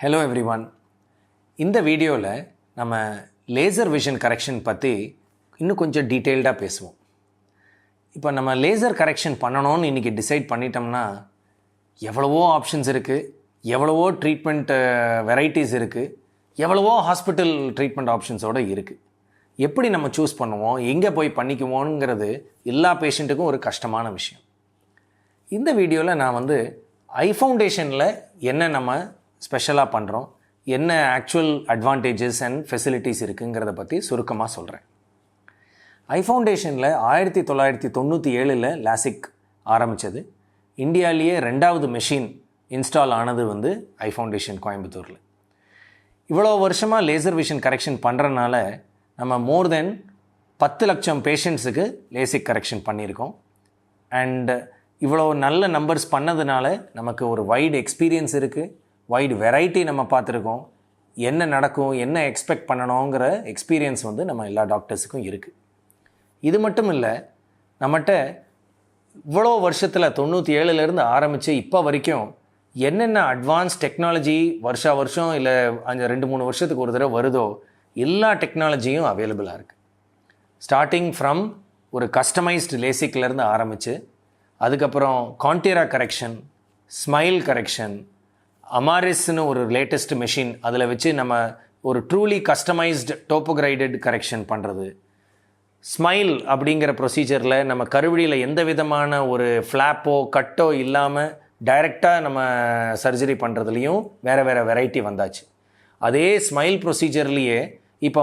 Hello everyone. இந்த வீடியோவில் நம்ம லேசர் விஷன் கரெக்ஷன் பற்றி இன்னும் கொஞ்சம் டீட்டெயில்டாக பேசுவோம். இப்போ நம்ம லேசர் கரெக்ஷன் பண்ணணும்னு இன்றைக்கி டிசைட் பண்ணிட்டோம்னா எவ்வளவோ ஆப்ஷன்ஸ் இருக்குது, எவ்வளவோ ட்ரீட்மெண்ட் வெரைட்டிஸ் இருக்குது, எவ்வளவோ ஹாஸ்பிட்டல் ட்ரீட்மெண்ட் ஆப்ஷன்ஸோடு இருக்குது. எப்படி நம்ம சூஸ் பண்ணுவோம், எங்கே போய் பண்ணிக்குவோங்கிறது எல்லா பேஷண்ட்டுக்கும் ஒரு கஷ்டமான விஷயம். இந்த வீடியோவில் நான் ஐ ஃபவுண்டேஷனில் என்ன நம்ம ஸ்பெஷலாக பண்ணுறோம், என்ன ஆக்சுவல் அட்வான்டேஜஸ் அண்ட் ஃபெசிலிட்டிஸ் இருக்குங்கிறத பற்றி சுருக்கமாக சொல்கிறேன். ஐ ஃபவுண்டேஷனில் 1997 லாசிக் ஆரம்பித்தது. இந்தியாவிலேயே 2வது மெஷின் இன்ஸ்டால் ஆனது ஐ ஃபவுண்டேஷன் கோயம்புத்தூரில். இவ்வளோ வருஷமாக லேசர் விஷன் கரெக்ஷன் பண்ணுறனால நம்ம மோர் தென் 10 லட்சம் பேஷண்ட்ஸுக்கு லேசிக் கரெக்ஷன் பண்ணியிருக்கோம். அண்ட் இவ்வளோ நல்ல நம்பர்ஸ் பண்ணதுனால நமக்கு ஒரு வைடு எக்ஸ்பீரியன்ஸ் இருக்குது, வைடு வெரைட்டி நம்ம பார்த்துருக்கோம். என்ன நடக்கும், என்ன எக்ஸ்பெக்ட் பண்ணணுங்கிற எக்ஸ்பீரியன்ஸ் நம்ம எல்லா டாக்டர்ஸுக்கும் இருக்குது. இது மட்டும் இல்லை, நம்மகிட்ட இவ்வளோ வருஷத்தில் 97லேருந்து ஆரம்பித்து இப்போ வரைக்கும் என்னென்ன அட்வான்ஸ் டெக்னாலஜி வருஷம் இல்லை 2-3 வருஷத்துக்கு ஒரு தடவை வருதோ எல்லா டெக்னாலஜியும் அவைலபிளாக இருக்குது. ஸ்டார்டிங் ஃப்ரம் ஒரு கஸ்டமைஸ்டு லேசிக்லேருந்து ஆரம்பித்து அதுக்கப்புறம் கான்டீரா கரெக்ஷன், ஸ்மைல் கரெக்ஷன், அமாரிஸ்னு ஒரு லேட்டஸ்ட் மெஷின், அதில் வச்சு நம்ம ஒரு ட்ரூலி கஸ்டமைஸ்டு டோப்போகிரைடட் கரெக்ஷன் பண்ணுறது. ஸ்மைல் அப்படிங்கிற ப்ரொசீஜரில் நம்ம கருவழியில் எந்த விதமான ஒரு ஃப்ளாப்போ கட்டோ இல்லாமல் டைரெக்டாக நம்ம சர்ஜரி பண்ணுறதுலையும் வேறு வெரைட்டி வந்தாச்சு. அதே ஸ்மைல் ப்ரொசீஜர்லேயே இப்போ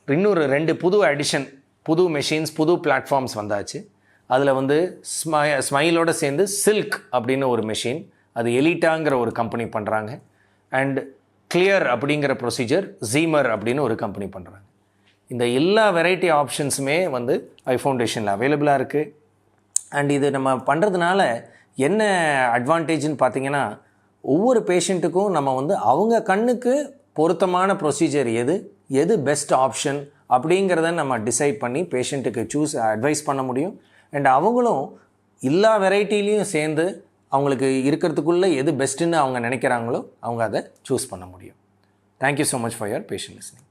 இன்னொரு 2 புது அடிஷன், புது மெஷின்ஸ், புது பிளாட்ஃபார்ம்ஸ் வந்தாச்சு. அதில் ஸ்மைலோடு சேர்ந்து சில்க் அப்படின்னு ஒரு மெஷின், அது எலிட்டாங்கிற ஒரு கம்பெனி பண்ணுறாங்க. அண்ட் கிளியர் அப்படிங்கிற ப்ரொசீஜர் ஜீமர் அப்படின்னு ஒரு கம்பெனி பண்ணுறாங்க. இந்த எல்லா வெரைட்டி ஆப்ஷன்ஸுமே ஐ ஃபவுண்டேஷனில் அவைலபிளாக இருக்குது. அண்ட் இது நம்ம பண்ணுறதுனால என்ன அட்வான்டேஜ்னு பார்த்தீங்கன்னா, ஒவ்வொரு பேஷண்ட்டுக்கும் நம்ம அவங்க கண்ணுக்கு பொருத்தமான ப்ரொசீஜர் எது பெஸ்ட் ஆப்ஷன் அப்படிங்கிறத நம்ம டிசைட் பண்ணி பேஷண்ட்டுக்கு அட்வைஸ் பண்ண முடியும். அண்ட் அவங்களும் எல்லா வெரைட்டிலையும் சேர்ந்து அவங்களுக்கு இருக்கிறதுக்குள்ளே எது பெஸ்ட்டுன்னு அவங்க நினைக்கிறாங்களோ அவங்க அதை சூஸ் பண்ண முடியும். Thank you so much for your patient listening.